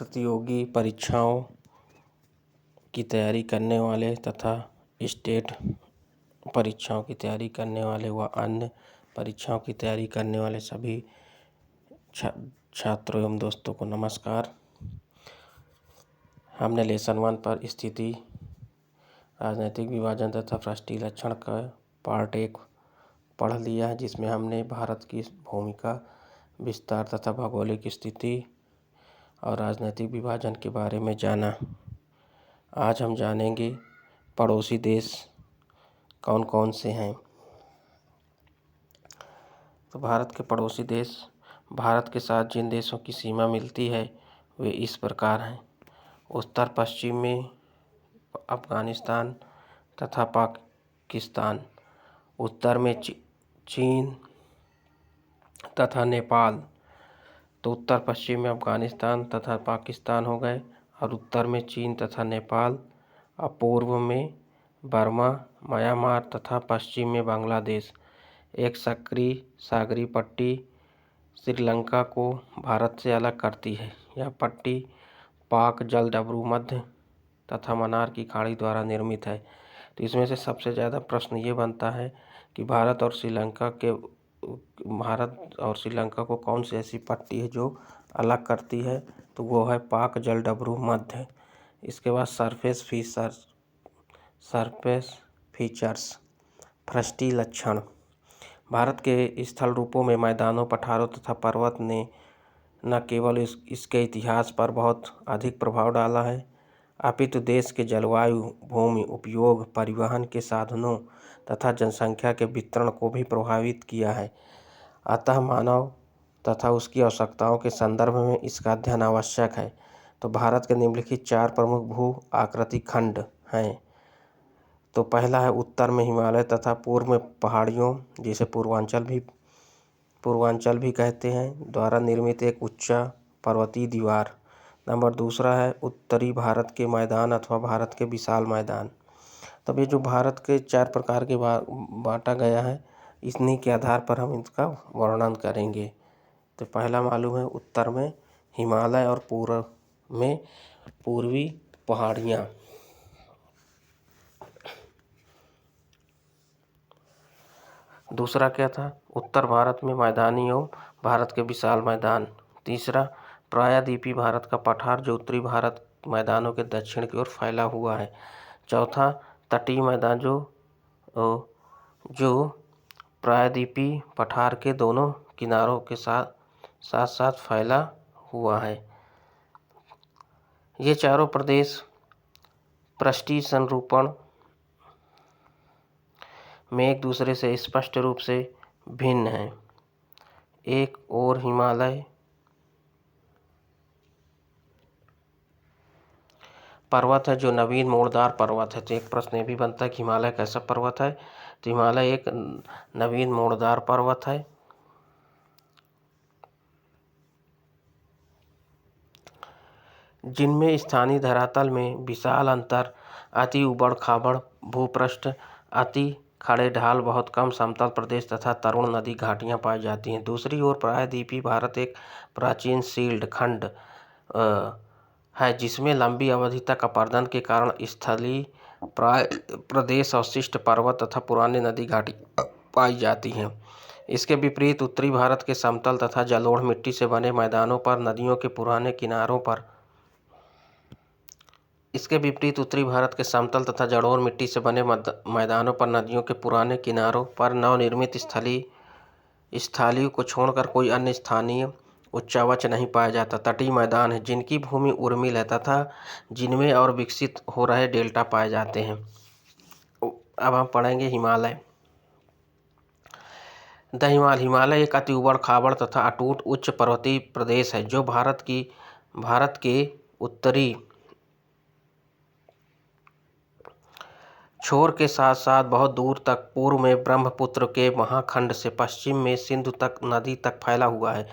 प्रतियोगी परीक्षाओं की तैयारी करने वाले तथा स्टेट परीक्षाओं की तैयारी करने वाले व अन्य परीक्षाओं की तैयारी करने वाले सभी छात्रों एवं दोस्तों को नमस्कार। हमने लेसन 1 पर स्थिति, राजनीतिक विभाजन तथा पृष्ठीय लक्षण का पार्ट 1 पढ़ लिया है, जिसमें हमने भारत की भूमिका, विस्तार तथा भौगोलिक स्थिति और राजनीतिक विभाजन के बारे में जाना। आज हम जानेंगे पड़ोसी देश कौन कौन से हैं। तो भारत के पड़ोसी देश, भारत के साथ जिन देशों की सीमा मिलती है वे इस प्रकार हैं। उत्तर पश्चिम में अफ़गानिस्तान तथा पाकिस्तान, उत्तर में चीन तथा नेपाल। तो उत्तर पश्चिम में अफ़गानिस्तान तथा पाकिस्तान हो गए और उत्तर में चीन तथा नेपाल, और पूर्व में बर्मा, म्यांमार तथा पश्चिम में बांग्लादेश। एक सक्रिय सागरीय पट्टी श्रीलंका को भारत से अलग करती है। यह पट्टी पाक जलडमरू मध्य तथा मन्नार की खाड़ी द्वारा निर्मित है। तो इसमें से सबसे ज़्यादा प्रश्न ये बनता है कि भारत और श्रीलंका को कौन सी ऐसी पट्टी है जो अलग करती है, तो वो है पाक जलडमरू मध्य। इसके बाद सरफेस फीचर्स, पृष्ठीय लक्षण। भारत के स्थल रूपों में मैदानों, पठारों तथा पर्वत ने न केवल इसके इतिहास पर बहुत अधिक प्रभाव डाला है, अपितु देश के जलवायु, भूमि उपयोग, परिवहन के साधनों तथा जनसंख्या के वितरण को भी प्रभावित किया है। अतः मानव तथा उसकी आवश्यकताओं के संदर्भ में इसका अध्ययन आवश्यक है। तो भारत के निम्नलिखित 4 प्रमुख भू आकृति खंड हैं। तो पहला है उत्तर में हिमालय तथा पूर्व में पहाड़ियों, जिसे पूर्वांचल भी कहते हैं, द्वारा निर्मित एक उच्च पर्वतीय दीवार। नंबर दूसरा है उत्तरी भारत के मैदान अथवा भारत के विशाल मैदान। तब ये जो भारत के 4 प्रकार के बांटा गया है, इन्हीं के आधार पर हम इसका वर्णन करेंगे। तो पहला मालूम है उत्तर में हिमालय और पूर्व में पूर्वी पहाड़ियाँ। दूसरा क्या था? उत्तर भारत में मैदानी एवं भारत के विशाल मैदान। तीसरा प्रायद्वीपीय भारत का पठार जो उत्तरी भारत मैदानों के दक्षिण की ओर फैला हुआ है। चौथा तटीय मैदान जो प्रायद्वीपीय पठार के दोनों किनारों के साथ साथ फैला हुआ है। ये चारों प्रदेश पृष्ठीय संरूपण में एक दूसरे से स्पष्ट रूप से भिन्न हैं। एक और हिमालय पर्वत है जो नवीन मोड़दार पर्वत है। तो एक प्रश्न ये भी बनता है कि हिमालय कैसा पर्वत है? तो हिमालय एक नवीन मोड़दार पर्वत है। जिनमें स्थानीय धरातल में विशाल अंतर, अति उबड़ खाबड़ भूपृष्ठ, अति खड़े ढाल, बहुत कम समतल प्रदेश तथा तरुण नदी घाटियां पाई जाती हैं। दूसरी ओर प्रायद्वीपीय भारत एक प्राचीन शील्ड खंड है, जिसमें लंबी अवधि तक अपरदन के कारण स्थलीय प्रदेश, अवशिष्ट पर्वत तथा पुरानी नदी घाटी पाई जाती हैं। इसके विपरीत उत्तरी भारत के समतल तथा जलोढ़ मिट्टी से बने मैदानों पर, नदियों के पुराने किनारों पर नदियों के पुराने किनारों पर नवनिर्मित स्थलीय को छोड़कर कोई अन्य स्थानीय उच्चावच नहीं पाया जाता। तटीय मैदान है जिनकी भूमि उर्मिल है तथा जिनमें और विकसित हो रहे डेल्टा पाए जाते हैं। अब हम पढ़ेंगे हिमालय। हिमालय एक अति उबड़ खाबड़ तथा अटूट उच्च पर्वतीय प्रदेश है जो भारत के उत्तरी छोर के साथ साथ बहुत दूर तक पूर्व में ब्रह्मपुत्र के महाखंड से पश्चिम में सिंधु तक नदी तक फैला हुआ है।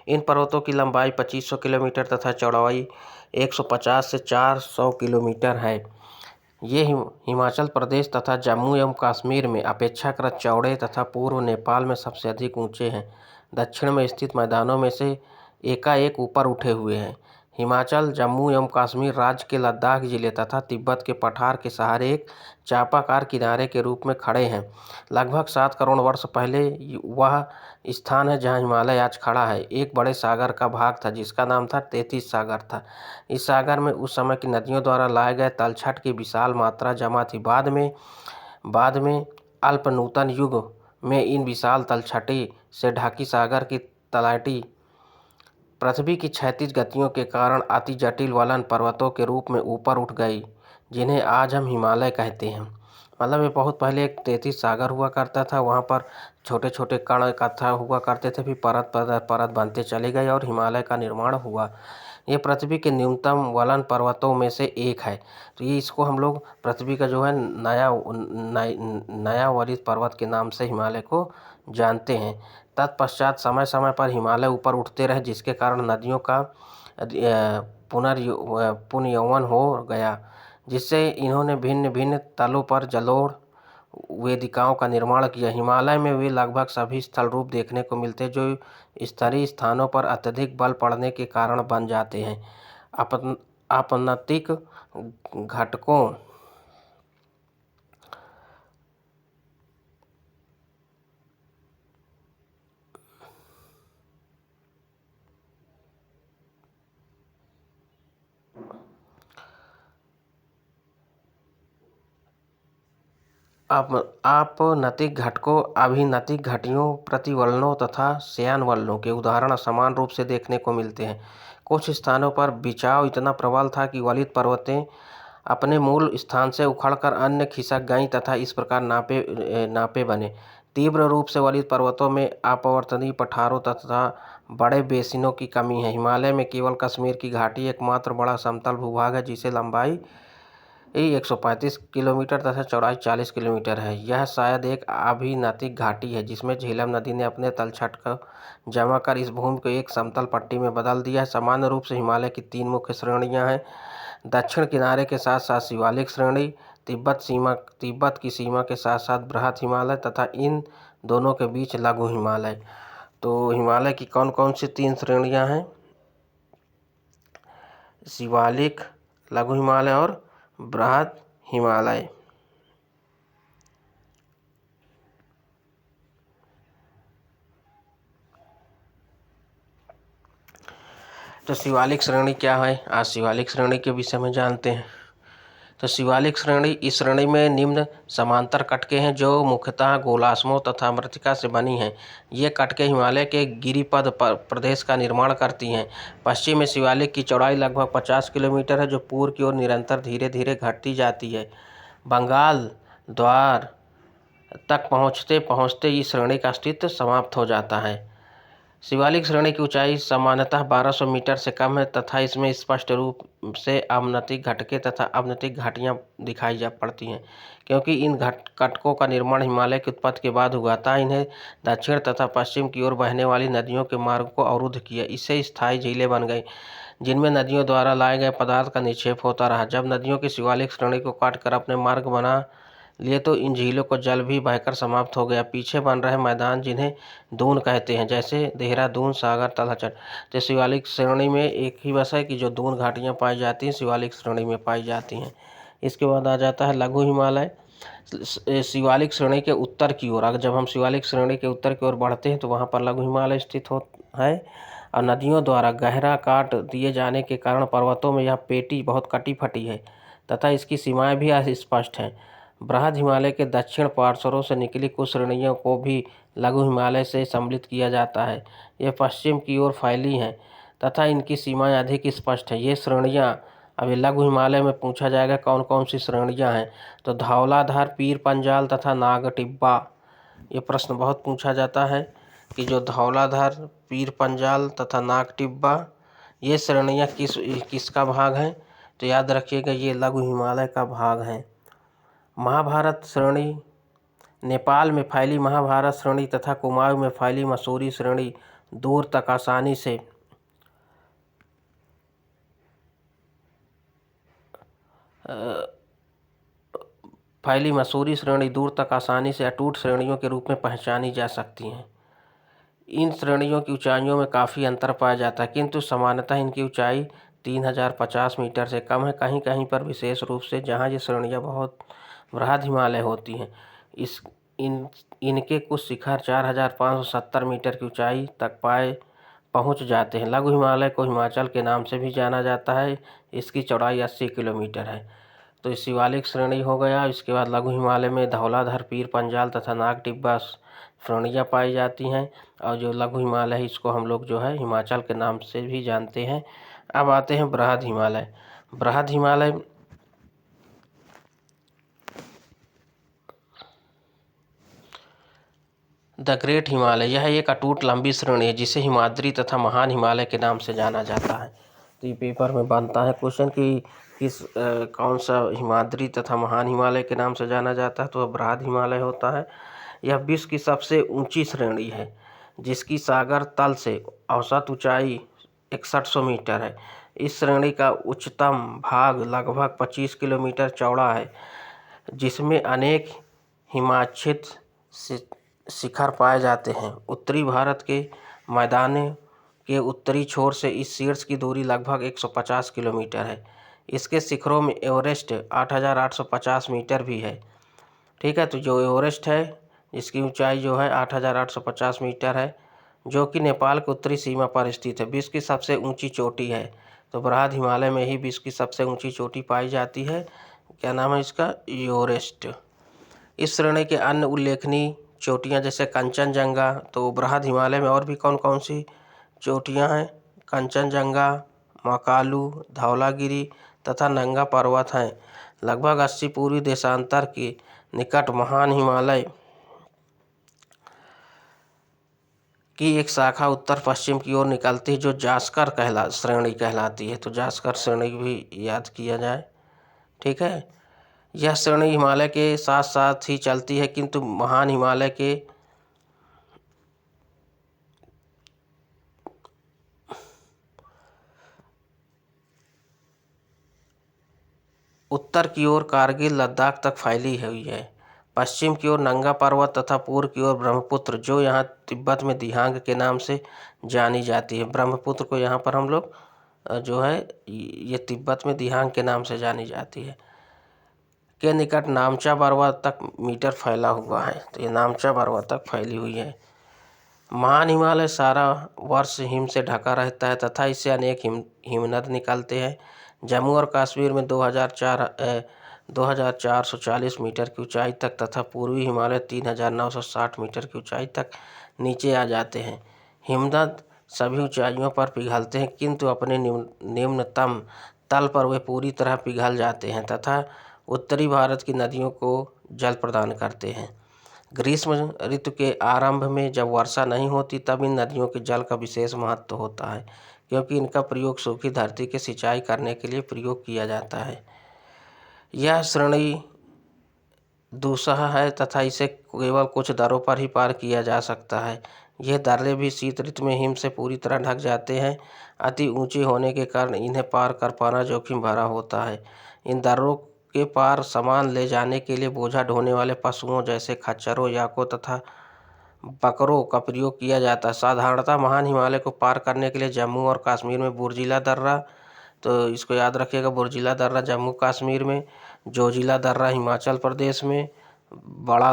इन पर्वतों की लंबाई 2500 किलोमीटर तथा चौड़ाई 150 से 400 किलोमीटर है। ये हिमाचल प्रदेश तथा जम्मू एवं कश्मीर में अपेक्षाकृत चौड़े तथा पूर्व नेपाल में सबसे अधिक ऊंचे हैं। दक्षिण में स्थित मैदानों में से एकाएक ऊपर उठे हुए हैं। हिमाचल, जम्मू एवं कश्मीर राज्य के लद्दाख जिले तथा तिब्बत के पठार के सहारे एक चापाकार किनारे के रूप में खड़े हैं। लगभग 7 करोड़ वर्ष पहले वह स्थान है जहां हिमालय आज खड़ा है एक बड़े सागर का भाग था जिसका नाम था तैतीस सागर था। इस सागर में उस समय की नदियों द्वारा लाए गए तलछट की विशाल मात्रा जमा थी। बाद में अल्प नूतन युग में इन विशाल तलछटी से ढकी सागर की तलहटी पृथ्वी की क्षैतिज गतियों के कारण अति जटिल वलन पर्वतों के रूप में ऊपर उठ गई, जिन्हें आज हम हिमालय कहते हैं। मतलब ये बहुत पहले एक तैतीस सागर हुआ करता था, वहाँ पर छोटे छोटे कण इकट्ठा हुआ करते थे, फिर परत परत परत बनते चले गए और हिमालय का निर्माण हुआ। ये पृथ्वी के न्यूनतम वलन पर्वतों में से एक है। तो ये इसको हम लोग पृथ्वी का जो है नया वलित पर्वत के नाम से हिमालय को जानते हैं। तत्पश्चात समय समय पर हिमालय ऊपर उठते रहे, जिसके कारण नदियों का पुनर्यौवन हो गया, जिससे इन्होंने भिन्न भिन्न तलों पर जलोढ़ वेदिकाओं का निर्माण किया। हिमालय में वे लगभग सभी स्थल रूप देखने को मिलते हैं जो स्तरीय स्थानों पर अत्यधिक बल पड़ने के कारण बन जाते हैं। आपतनिक घटकों आपनतिक घटकों, अभिनतिक घटियों, प्रतिवलनों तथा श्यानवलनों के उदाहरण समान रूप से देखने को मिलते हैं। कुछ स्थानों पर बिछाव इतना प्रबल था कि वलित पर्वतें अपने मूल स्थान से उखड़कर अन्य खिसक गईं तथा इस प्रकार नापे बने। तीव्र रूप से वलित पर्वतों में अपवर्तनीय पठारों तथा बड़े बेसिनों की कमी है। हिमालय में केवल कश्मीर की घाटी एकमात्र बड़ा समतल भूभाग है जिसे लंबाई 135 किलोमीटर तथा चौड़ाई 40 किलोमीटर है। यह शायद एक अभिनतिक घाटी है जिसमें झेलम नदी ने अपने तलछट को जमा कर इस भूमि को एक समतल पट्टी में बदल दिया है। सामान्य रूप से हिमालय की 3 मुख्य श्रेणियां हैं। दक्षिण किनारे के साथ साथ शिवालिक श्रेणी, तिब्बत की सीमा के साथ साथ बृहत हिमालय तथा इन दोनों के बीच लघु हिमालय। तो हिमालय की कौन कौन सी 3 श्रेणियां हैं? शिवालिक, लघु हिमालय और बृहत हिमालय। तो शिवालिक श्रेणी क्या है? आज शिवालिक श्रेणी के विषय में जानते हैं। तो शिवालिक श्रेणी, इस श्रेणी में निम्न समांतर कटके हैं जो मुख्यतः गोलाश्मों तथा मृत्तिका से बनी हैं। ये कटके हिमालय के गिरिपद प्रदेश का निर्माण करती हैं। पश्चिम में शिवालिक की चौड़ाई लगभग 50 किलोमीटर है जो पूर्व की ओर निरंतर धीरे धीरे घटती जाती है। बंगाल द्वार तक पहुँचते पहुँचते इस श्रेणी का अस्तित्व समाप्त हो जाता है। शिवालिक श्रेणी की ऊंचाई सामान्यतः 1200 मीटर से कम है तथा इसमें स्पष्ट रूप से अवनतिक घटके तथा अवनतिक घाटियां दिखाई जा पड़ती हैं, क्योंकि इन कटकों का निर्माण हिमालय की उत्पत्ति के बाद हुआ था। इन्हें दक्षिण तथा पश्चिम की ओर बहने वाली नदियों के मार्ग को अवरुद्ध किया। इससे स्थायी झीलें बन गई जिनमें नदियों द्वारा लाए गए पदार्थ का निक्षेप होता रहा। जब नदियों की शिवालिक श्रेणी को काटकर अपने मार्ग बना लिए तो इन झीलों को जल भी बहकर समाप्त हो गया। पीछे बन रहे मैदान जिन्हें दून कहते हैं, जैसे देहरादून, सागर, तलछट। तो शिवालिक श्रेणी में एक ही बस है कि जो दून घाटियाँ पाई जाती हैं शिवालिक श्रेणी में पाई जाती हैं। इसके बाद आ जाता है लघु हिमालय। शिवालिक श्रेणी के उत्तर की ओर, अगर जब हम शिवालिक श्रेणी के उत्तर की ओर बढ़ते हैं तो वहाँ पर लघु हिमालय स्थित है और नदियों द्वारा गहरा काट दिए जाने के कारण पर्वतों में यह पेटी बहुत कटी फटी है तथा इसकी सीमाएं भी अस्पष्ट हैं। बृहद हिमालय के दक्षिण पार्श्वों से निकली कुछ श्रेणियों को भी लघु हिमालय से सम्मिलित किया जाता है। ये पश्चिम की ओर फैली हैं तथा इनकी सीमाएं अधिक स्पष्ट हैं। ये श्रेणियां, अभी लघु हिमालय में पूछा जाएगा कौन कौन सी श्रेणियां हैं, तो धौलाधार, पीर पंजाल तथा नागटिब्बा। ये प्रश्न बहुत पूछा जाता है कि जो धौलाधार, पीर पंजाल तथा नागटिब्बा ये श्रेणियां किसका भाग हैं? तो याद रखिएगा ये लघु हिमालय का भाग हैं। महाभारत श्रेणी, नेपाल में फैली महाभारत श्रेणी तथा कुमाऊं में फैली मसूरी श्रेणी दूर तक आसानी से अटूट श्रेणियों के रूप में पहचानी जा सकती हैं। इन श्रेणियों की ऊंचाइयों में काफ़ी अंतर पाया जाता है, किंतु सामान्यतः इनकी ऊंचाई 3050 मीटर से कम है। कहीं कहीं पर विशेष रूप से जहाँ ये श्रेणियाँ बहुत बृहद हिमालय होती हैं, इनके कुछ शिखर 4570 मीटर की ऊंचाई तक पहुंच जाते हैं। लघु हिमालय को हिमाचल के नाम से भी जाना जाता है। इसकी चौड़ाई 80 किलोमीटर है। तो शिवालिक श्रेणी हो गया। इसके बाद लघु हिमालय में धौलाधर, पीर पंजाल तथा नाग टिब्बा श्रेणियाँ पाई जाती हैं। और जो लघु हिमालय है इसको हम लोग जो है हिमाचल के नाम से भी जानते हैं। अब आते हैं बृहद हिमालय। बृहद हिमालय द ग्रेट हिमालय, यह एक अटूट लंबी श्रेणी है जिसे हिमाद्री तथा महान हिमालय के नाम से जाना जाता है। तो ये पेपर में बनता है क्वेश्चन कि कौन सा हिमाद्री तथा महान हिमालय के नाम से जाना जाता है, तो वह बृहद हिमालय होता है। यह विश्व की सबसे ऊंची श्रेणी है जिसकी सागर तल से औसत ऊंचाई 6100 मीटर है। इस श्रेणी का उच्चतम भाग लगभग 25 किलोमीटर चौड़ा है, जिसमें अनेक हिमाच्छिद शिखर पाए जाते हैं। उत्तरी भारत के मैदानों के उत्तरी छोर से इस शीर्ष की दूरी लगभग 150 किलोमीटर है। इसके शिखरों में एवरेस्ट 8850 मीटर भी है। ठीक है, तो जो एवरेस्ट है इसकी ऊंचाई जो है 8850 मीटर है, जो कि नेपाल की उत्तरी सीमा पर स्थित है। विश्व की सबसे ऊंची चोटी है। तो बृहद हिमालय में ही विश्व की सबसे ऊंची चोटी पाई जाती है। क्या नाम है इसका? एवरेस्ट। इस श्रेणी के अन्य उल्लेखनीय चोटियां जैसे कंचनजंगा, तो बृहद हिमालय में और भी कौन कौन सी चोटियां हैं? कंचनजंगा, मकालू, धौलागिरी तथा नंगा पर्वत हैं। लगभग 80 पूर्वी देशांतर के निकट महान हिमालय की एक शाखा उत्तर पश्चिम की ओर निकलती है जो जास्कर श्रेणी कहलाती है। तो जास्कर श्रेणी भी याद किया जाए। ठीक है, यह श्रेणी हिमालय के साथ साथ ही चलती है, किंतु महान हिमालय के उत्तर की ओर कारगिल, लद्दाख तक फैली हुई है। पश्चिम की ओर नंगा पर्वत तथा पूर्व की ओर ब्रह्मपुत्र, जो यहाँ तिब्बत में दिहांग के नाम से जानी जाती है। ब्रह्मपुत्र को यहाँ पर हम लोग जो है ये तिब्बत में दिहांग के नाम से जानी जाती है, के निकट नामचा पर्वत तक मीटर फैला हुआ है। तो ये नामचा पर्वत तक फैली हुई है। महान हिमालय सारा वर्ष हिम से ढका रहता है तथा इससे अनेक हिमनद निकलते हैं। जम्मू और कश्मीर में 2440 मीटर की ऊंचाई तक तथा पूर्वी हिमालय 3960 मीटर की ऊंचाई तक नीचे आ जाते हैं। हिमनद सभी ऊंचाइयों पर पिघलते हैं, किंतु अपने निम्नतम तल पर वे पूरी तरह पिघल जाते हैं तथा उत्तरी भारत की नदियों को जल प्रदान करते हैं। ग्रीष्म ऋतु के आरंभ में जब वर्षा नहीं होती तब इन नदियों के जल का विशेष महत्व होता है, क्योंकि इनका प्रयोग सूखी धरती की सिंचाई करने के लिए प्रयोग किया जाता है। यह श्रेणी दुस्सह है तथा इसे केवल कुछ दर्रों पर ही पार किया जा सकता है। यह दर्रे भी शीत ऋतु में हिम से पूरी तरह ढक जाते हैं। अति ऊंचे होने के कारण इन्हें पार कर पाना जोखिम भरा होता है। इन दर्रों के पार सामान ले जाने के लिए बोझा ढोने वाले पशुओं जैसे खच्चरों, याकों तथा बकरों का प्रयोग किया जाता है। साधारणतः महान हिमालय को पार करने के लिए जम्मू और कश्मीर में बुर्जिला दर्रा, तो इसको याद रखिएगा, बुर्जिला दर्रा जम्मू कश्मीर में, जोजिला दर्रा हिमाचल प्रदेश में, बड़ा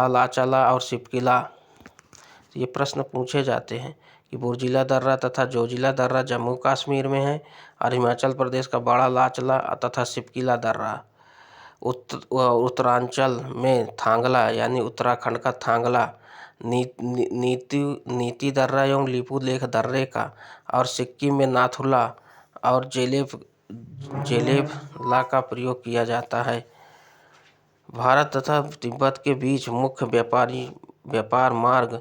लाचला और सिपकिला। ये प्रश्न पूछे जाते हैं कि बुर्जिला दर्रा तथा जोजिला दर्रा जम्मू कश्मीर में है और हिमाचल प्रदेश का बड़ा लाचला तथा सिपकिला दर्रा। उत्तरांचल में थांगला यानी उत्तराखंड का थांगला, नीति दर्रा एवं लिपुलेख दर्रे का, और सिक्किम में नाथुला और जेलेबला का प्रयोग किया जाता है। भारत तथा तिब्बत के बीच मुख्य व्यापार मार्ग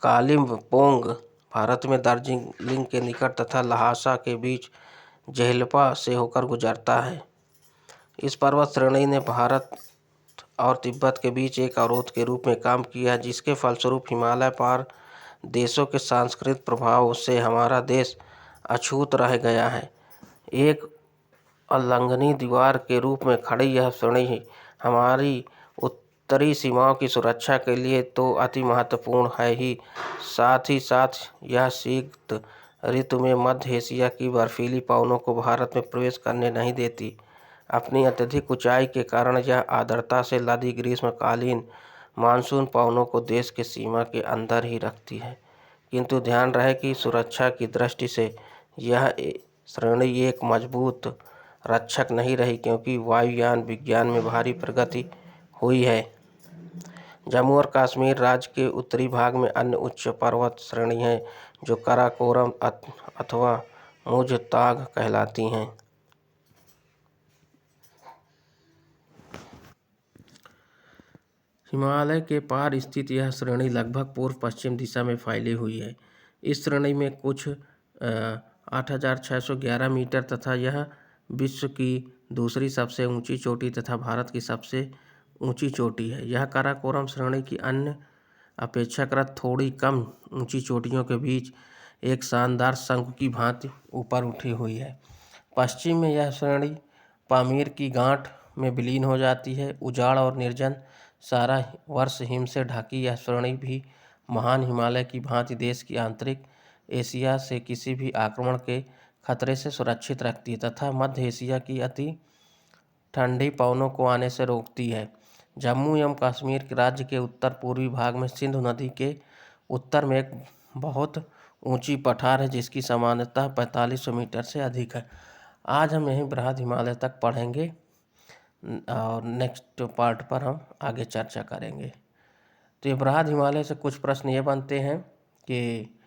कालिम्पोंग भारत में दार्जिलिंग के निकट तथा लहासा के बीच जेहलपा से होकर गुजरता है। इस पर्वत श्रेणी ने भारत और तिब्बत के बीच एक अवरोध के रूप में काम किया, जिसके फलस्वरूप हिमालय पार देशों के सांस्कृतिक प्रभाव से हमारा देश अछूत रह गया है। एक अल्लंघनीय दीवार के रूप में खड़ी यह श्रेणी हमारी उत्तरी सीमाओं की सुरक्षा के लिए तो अति महत्वपूर्ण है ही साथ यह शीत ऋतु में मध्य एशिया की बर्फीली पवनों को भारत में प्रवेश करने नहीं देती। अपनी अत्यधिक ऊंचाई के कारण यह आर्द्रता से लदी ग्रीष्मकालीन मानसून पवनों को देश के सीमा के अंदर ही रखती है। किंतु ध्यान रहे कि सुरक्षा की दृष्टि से यह श्रेणी एक मजबूत रक्षक नहीं रही, क्योंकि वायुयान विज्ञान में भारी प्रगति हुई है। जम्मू और कश्मीर राज्य के उत्तरी भाग में अन्य उच्च पर्वत श्रेणी हैं जो काराकोरम अथवा मुज़ताग कहलाती हैं। हिमालय के पार स्थित यह श्रेणी लगभग पूर्व पश्चिम दिशा में फैली हुई है। इस श्रेणी में कुछ 8,611 मीटर तथा यह विश्व की दूसरी सबसे ऊंची चोटी तथा भारत की सबसे ऊंची चोटी है। यह काराकोरम श्रेणी की अन्य अपेक्षाकृत थोड़ी कम ऊंची चोटियों के बीच एक शानदार शंकु की भांति ऊपर उठी हुई है। पश्चिम में यह श्रेणी पामीर की गांठ में विलीन हो जाती है। उजाड़ और निर्जन सारा वर्ष हिम से ढकी यह श्रेणी भी महान हिमालय की भांति देश की आंतरिक एशिया से किसी भी आक्रमण के खतरे से सुरक्षित रखती है तथा मध्य एशिया की अति ठंडी पवनों को आने से रोकती है। जम्मू एवं कश्मीर के राज्य के उत्तर पूर्वी भाग में सिंधु नदी के उत्तर में एक बहुत ऊंची पठार है जिसकी सामान्यतः 4500 मीटर से अधिक है। आज हम यहीं बृहद हिमालय तक पढ़ेंगे और नेक्स्ट पार्ट पर हम आगे चर्चा करेंगे। तो ये बृहद हिमालय से कुछ प्रश्न ये बनते हैं कि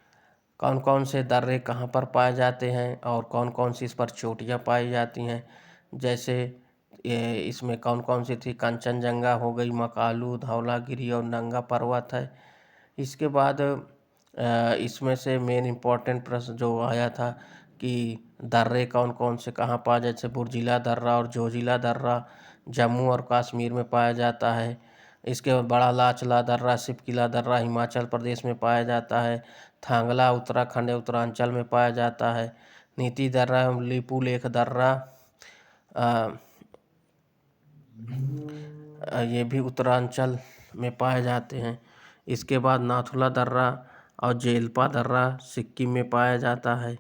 कौन कौन से दर्रे कहाँ पर पाए जाते हैं और कौन कौन सी इस पर चोटियाँ पाई जाती हैं। जैसे इसमें कौन कौन सी थी, कंचनजंगा हो गई, मकालू, धौलागिरी और नंगा पर्वत है। इसके बाद इसमें से मेन इम्पोर्टेंट प्रश्न जो आया था कि दर्रे कौन कौन से कहाँ पाए, जैसे बुर्जिला दर्रा और जोजिला दर्रा जम्मू और कश्मीर में पाया जाता है। इसके बाद बड़ा लाचला दर्रा, सिपकिला दर्रा हिमाचल प्रदेश में पाया जाता है। थांगला उत्तराखंड या उत्तरांचल में पाया जाता है। नीति दर्रा एवं लिपुलेख दर्रा ये भी उत्तरांचल में पाए जाते हैं। इसके बाद नाथुला दर्रा और जेलपा दर्रा सिक्किम में पाया जाता है।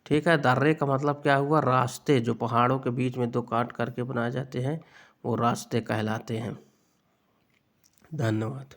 ठीक है, दर्रे का मतलब क्या हुआ, रास्ते जो पहाड़ों के बीच में दो काट करके बनाए जाते हैं वो रास्ते कहलाते हैं। धन्यवाद।